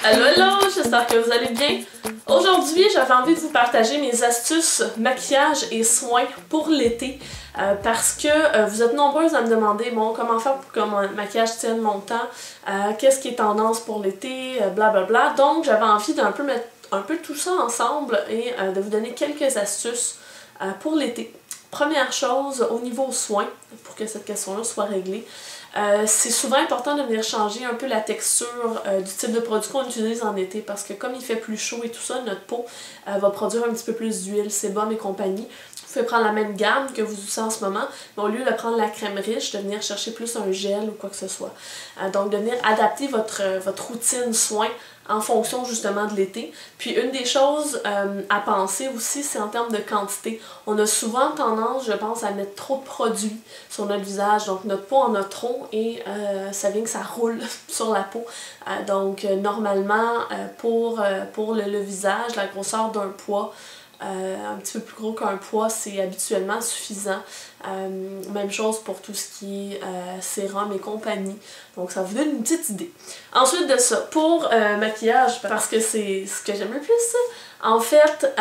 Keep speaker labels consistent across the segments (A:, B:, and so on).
A: Allô, allô, j'espère que vous allez bien. Aujourd'hui, j'avais envie de vous partager mes astuces maquillage et soins pour l'été parce que vous êtes nombreuses à me demander bon, comment faire pour que mon maquillage tienne longtemps, qu'est-ce qui est tendance pour l'été, blablabla. Donc, j'avais envie d'un peu mettre un peu tout ça ensemble et de vous donner quelques astuces pour l'été. Première chose, au niveau soins, pour que cette question-là soit réglée, c'est souvent important de venir changer un peu la texture du type de produit qu'on utilise en été parce que comme il fait plus chaud et tout ça, notre peau va produire un petit peu plus d'huile, sébum et compagnie. Vous pouvez prendre la même gamme que vous utilisez en ce moment, mais au lieu de prendre la crème riche, de venir chercher plus un gel ou quoi que ce soit. Donc de venir adapter votre routine soin en fonction justement de l'été. Puis une des choses à penser aussi, c'est en termes de quantité. On a souvent tendance, je pense, à mettre trop de produits sur notre visage. Donc notre peau en a trop et ça vient que ça roule sur la peau. Donc normalement, pour le visage, la grosseur d'un pois, un petit peu plus gros qu'un pois, c'est habituellement suffisant. Même chose pour tout ce qui est sérum et compagnie. Donc ça vous donne une petite idée. Ensuite de ça, pour maquillage, parce que c'est ce que j'aime le plus, en fait,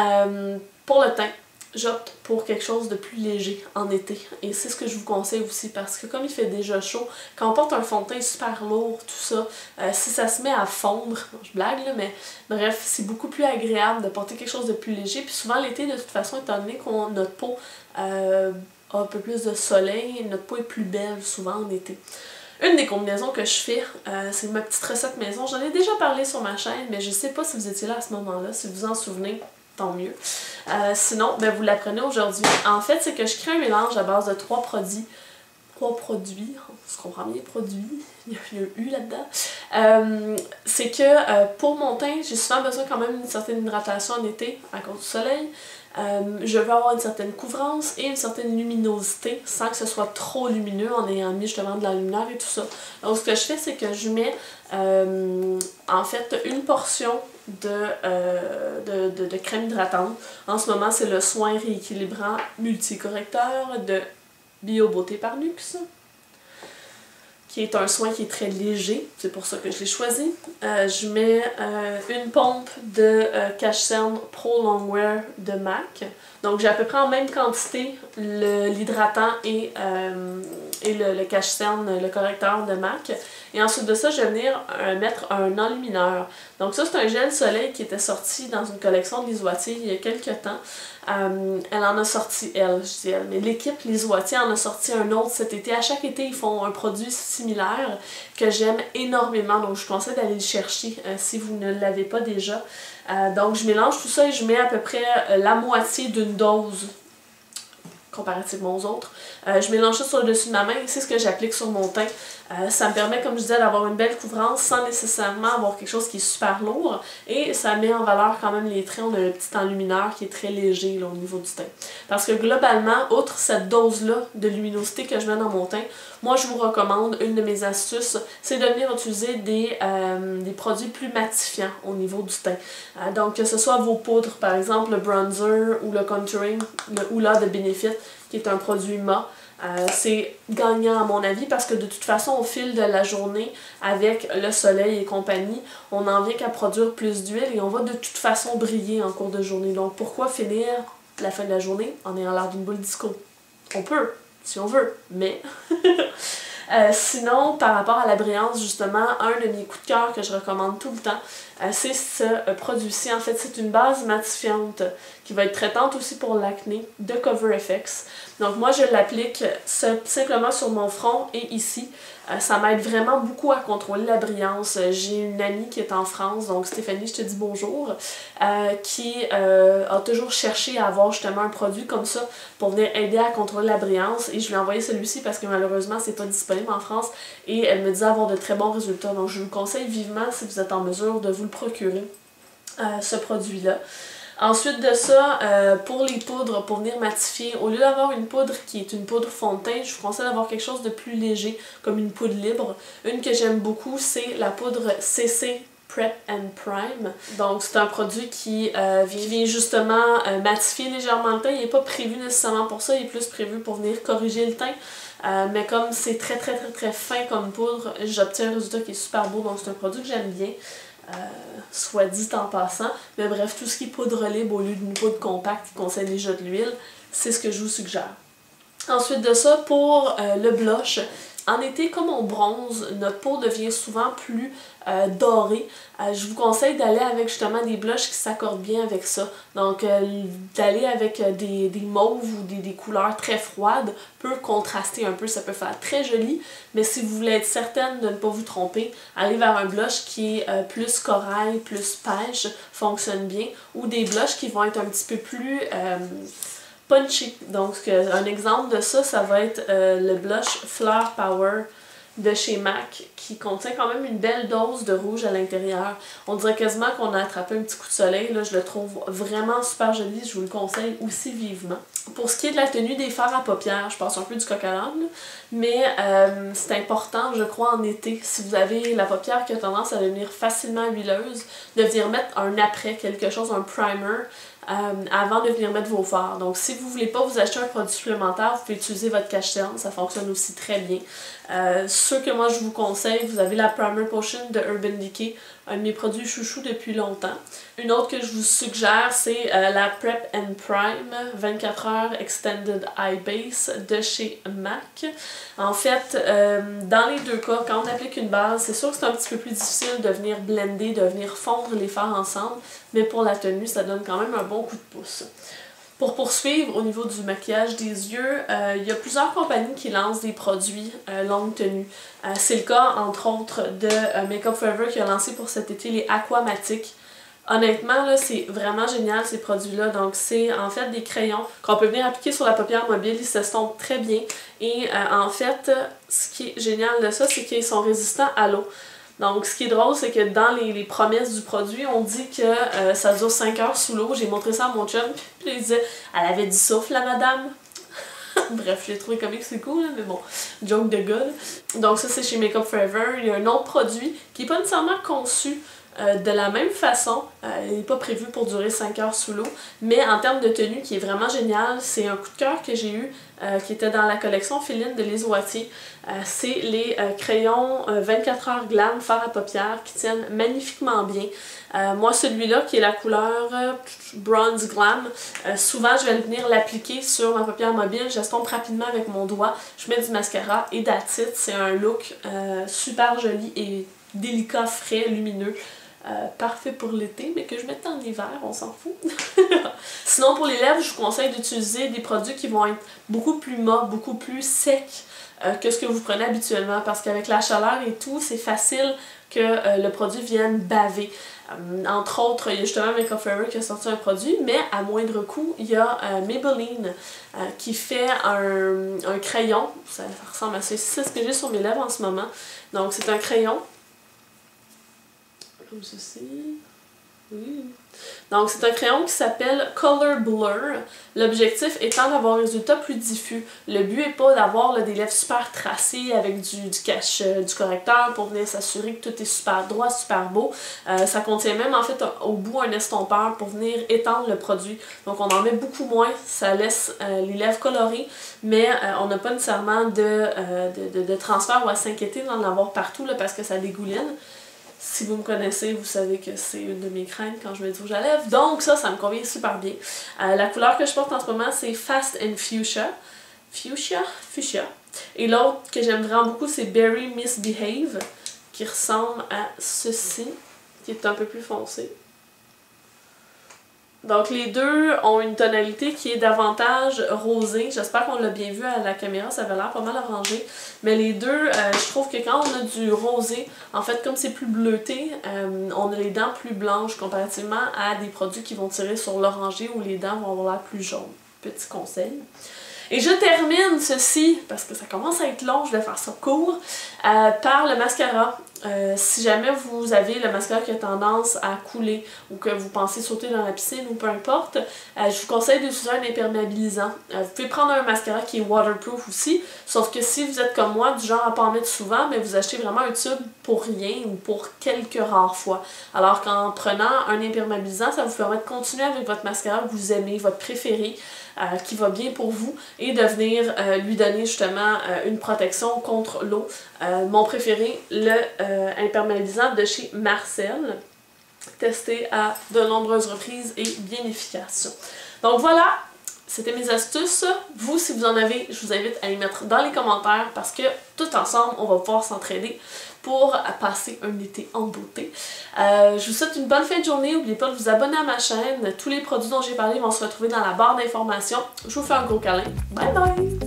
A: pour le teint, j'opte pour quelque chose de plus léger en été. Et c'est ce que je vous conseille aussi parce que comme il fait déjà chaud, quand on porte un fond de teint super lourd, tout ça, si ça se met à fondre, je blague là, mais bref, c'est beaucoup plus agréable de porter quelque chose de plus léger. Puis souvent l'été, de toute façon, étant donné que notre peau a un peu plus de soleil, notre peau est plus belle souvent en été. Une des combinaisons que je fais, c'est ma petite recette maison. J'en ai déjà parlé sur ma chaîne, mais je sais pas si vous étiez là à ce moment-là, si vous vous en souvenez. Tant mieux. Sinon, ben, vous l'apprenez aujourd'hui. En fait, c'est que je crée un mélange à base de trois produits, on se comprend bien, produits, il y a un U là-dedans. C'est que pour mon teint, j'ai souvent besoin quand même d'une certaine hydratation en été à cause du soleil. Je veux avoir une certaine couvrance et une certaine luminosité sans que ce soit trop lumineux en ayant mis justement de la lumière et tout ça. Donc ce que je fais, c'est que je mets en fait une portion de crème hydratante. En ce moment, c'est le soin rééquilibrant multicorrecteur de Bio Beauté par Luxe, qui est un soin qui est très léger, c'est pour ça que je l'ai choisi. Je mets une pompe de cache-cerne Pro Longwear de MAC. Donc j'ai à peu près en même quantité l'hydratant et le cache-cerne, le correcteur de MAC. Et ensuite de ça, je vais venir mettre un enlumineur. Donc ça, c'est un gel soleil qui était sorti dans une collection de Lisoitier il y a quelques temps. Elle en a sorti, mais l'équipe Lisoitier en a sorti un autre cet été. À chaque été, ils font un produit similaire que j'aime énormément. Donc je vous conseille d'aller le chercher si vous ne l'avez pas déjà. Donc je mélange tout ça et je mets à peu près la moitié d'une dose comparativement aux autres. Je mélange ça sur le dessus de ma main et c'est ce que j'applique sur mon teint. Ça me permet, comme je disais, d'avoir une belle couvrance sans nécessairement avoir quelque chose qui est super lourd et ça met en valeur quand même les traits. On a un petit enlumineur qui est très léger là, au niveau du teint. Parce que globalement, outre cette dose-là de luminosité que je mets dans mon teint, moi je vous recommande, une de mes astuces, c'est de venir utiliser des produits plus matifiants au niveau du teint. Donc que ce soit vos poudres, par exemple le bronzer ou le contouring, le Hoola de Benefit, qui est un produit mat. C'est gagnant à mon avis parce que de toute façon au fil de la journée avec le soleil et compagnie, on n'en vient qu'à produire plus d'huile et on va de toute façon briller en cours de journée. Donc pourquoi finir la fin de la journée en ayant l'air d'une boule disco? On peut, si on veut, mais... Sinon, par rapport à la brillance, justement, un de mes coups de cœur que je recommande tout le temps, c'est ce produit-ci. En fait, c'est une base matifiante qui va être traitante aussi pour l'acné de Cover FX. Donc moi, je l'applique simplement sur mon front et ici. Ça m'aide vraiment beaucoup à contrôler la brillance. J'ai une amie qui est en France, donc Stéphanie, je te dis bonjour, qui a toujours cherché à avoir justement un produit comme ça pour venir aider à contrôler la brillance. Et je lui ai envoyé celui-ci parce que malheureusement, c'est pas disponible en France. Et elle me disait avoir de très bons résultats. Donc je vous conseille vivement, si vous êtes en mesure, de vous le procurer, ce produit-là. Ensuite de ça, pour les poudres, pour venir matifier, au lieu d'avoir une poudre qui est une poudre fond de teint, je vous conseille d'avoir quelque chose de plus léger, comme une poudre libre. Une que j'aime beaucoup, c'est la poudre CC Prep and Prime. Donc c'est un produit qui vient justement matifier légèrement le teint. Il n'est pas prévu nécessairement pour ça, il est plus prévu pour venir corriger le teint. Mais comme c'est très fin comme poudre, j'obtiens un résultat qui est super beau, donc c'est un produit que j'aime bien. soit dit en passant. Mais bref, tout ce qui est poudre libre au lieu d'une poudre compacte qui contient déjà de l'huile, c'est ce que je vous suggère. Ensuite de ça, pour le blush, en été, comme on bronze, notre peau devient souvent plus dorée. Je vous conseille d'aller avec justement des blushs qui s'accordent bien avec ça. Donc, d'aller avec des mauves ou des couleurs très froides peut contraster un peu, ça peut faire très joli. Mais si vous voulez être certaine de ne pas vous tromper, allez vers un blush qui est plus corail, plus pêche, fonctionne bien. Ou des blushs qui vont être un petit peu plus punchy. Donc, un exemple de ça, ça va être le blush Fleur Power de chez MAC qui contient quand même une belle dose de rouge à l'intérieur. On dirait quasiment qu'on a attrapé un petit coup de soleil. Là, je le trouve vraiment super joli. Je vous le conseille aussi vivement. Pour ce qui est de la tenue des fards à paupières, je passe un peu du coq à l'âne, mais c'est important, je crois, en été, si vous avez la paupière qui a tendance à devenir facilement huileuse, de venir mettre un après, quelque chose, un primer, avant de venir mettre vos fards. Donc, si vous ne voulez pas vous acheter un produit supplémentaire, vous pouvez utiliser votre cache-cerne, ça fonctionne aussi très bien. Ceux que moi je vous conseille, vous avez la Primer Potion de Urban Decay, un de mes produits chouchou depuis longtemps. Une autre que je vous suggère, c'est la Prep and Prime 24 heures Extended Eye Base de chez MAC. En fait, dans les deux cas, quand on applique une base, c'est sûr que c'est un petit peu plus difficile de venir blender, de venir fondre les fards ensemble, mais pour la tenue, ça donne quand même un bon coup de pouce. Pour poursuivre au niveau du maquillage des yeux, il y a plusieurs compagnies qui lancent des produits longue tenue. C'est le cas entre autres de Makeup Forever qui a lancé pour cet été les Aquamatiques. Honnêtement, là, c'est vraiment génial ces produits-là. Donc, c'est en fait des crayons qu'on peut venir appliquer sur la paupière mobile. Ils s'estompent très bien. Et en fait, ce qui est génial de ça, c'est qu'ils sont résistants à l'eau. Donc, ce qui est drôle, c'est que dans les promesses du produit, on dit que ça dure 5 heures sous l'eau. J'ai montré ça à mon chum, puis il disait « Elle avait du souffle, la madame! » Bref, j'ai trouvé comique, c'est cool, mais bon, joke de gars. Donc ça, c'est chez Makeup Forever. Il y a un autre produit qui n'est pas nécessairement conçu de la même façon, il n'est pas prévu pour durer 5 heures sous l'eau, mais en termes de tenue qui est vraiment génial, c'est un coup de cœur que j'ai eu qui était dans la collection Féline de Lise Wattier. C'est les crayons 24 heures Glam fard à paupières qui tiennent magnifiquement bien. Moi, celui-là qui est la couleur Bronze Glam, souvent je vais venir l'appliquer sur ma paupière mobile, j'estompe rapidement avec mon doigt, je mets du mascara et that's it. C'est un look super joli et délicat, frais, lumineux. Parfait pour l'été, mais que je mette en hiver, on s'en fout. Sinon, pour les lèvres, je vous conseille d'utiliser des produits qui vont être beaucoup plus mat, beaucoup plus secs que ce que vous prenez habituellement, parce qu'avec la chaleur et tout, c'est facile que le produit vienne baver. Entre autres, il y a justement Makeup Forever qui a sorti un produit, mais à moindre coût, il y a Maybelline qui fait un crayon. Ça ressemble à ça. C'est ce que j'ai sur mes lèvres en ce moment. Donc, c'est un crayon comme ceci. Oui. Donc, c'est un crayon qui s'appelle Color Blur. L'objectif étant d'avoir un résultat plus diffus. Le but n'est pas d'avoir des lèvres super tracées avec du correcteur pour venir s'assurer que tout est super droit, super beau. Ça contient même en fait au bout un estompeur pour venir étendre le produit. Donc, on en met beaucoup moins. Ça laisse les lèvres colorées, mais on n'a pas nécessairement de transfert ou à s'inquiéter d'en avoir partout là, parce que ça dégouline. Si vous me connaissez, vous savez que c'est une de mes craintes quand je mets du rouge à lèvres. Donc ça me convient super bien. La couleur que je porte en ce moment, c'est Fast and Fuchsia. Fuchsia. Et l'autre que j'aime vraiment beaucoup, c'est Berry Misbehave, qui ressemble à ceci, qui est un peu plus foncé. Donc les deux ont une tonalité qui est davantage rosée. J'espère qu'on l'a bien vu à la caméra, ça avait l'air pas mal orangé. Mais les deux, je trouve que quand on a du rosé, en fait comme c'est plus bleuté, on a les dents plus blanches comparativement à des produits qui vont tirer sur l'orangé où les dents vont avoir l'air plus jaunes. Petit conseil. Et je termine ceci, parce que ça commence à être long, je vais faire ça court, par le mascara. Si jamais vous avez le mascara qui a tendance à couler ou que vous pensez sauter dans la piscine ou peu importe, je vous conseille d'utiliser un imperméabilisant. Vous pouvez prendre un mascara qui est waterproof aussi, sauf que si vous êtes comme moi, du genre à pas en mettre souvent, mais vous achetez vraiment un tube pour rien ou pour quelques rares fois. Alors qu'en prenant un imperméabilisant, ça vous permet de continuer avec votre mascara que vous aimez, votre préféré, qui va bien pour vous et de venir lui donner justement une protection contre l'eau. Mon préféré, le imperméabilisant de chez Marcel. testé à de nombreuses reprises et bien efficace. Donc voilà, c'était mes astuces. Vous, si vous en avez, je vous invite à les mettre dans les commentaires parce que tout ensemble, on va pouvoir s'entraider pour passer un été en beauté. Je vous souhaite une bonne fin de journée. N'oubliez pas de vous abonner à ma chaîne. Tous les produits dont j'ai parlé vont se retrouver dans la barre d'informations. Je vous fais un gros câlin. Bye bye!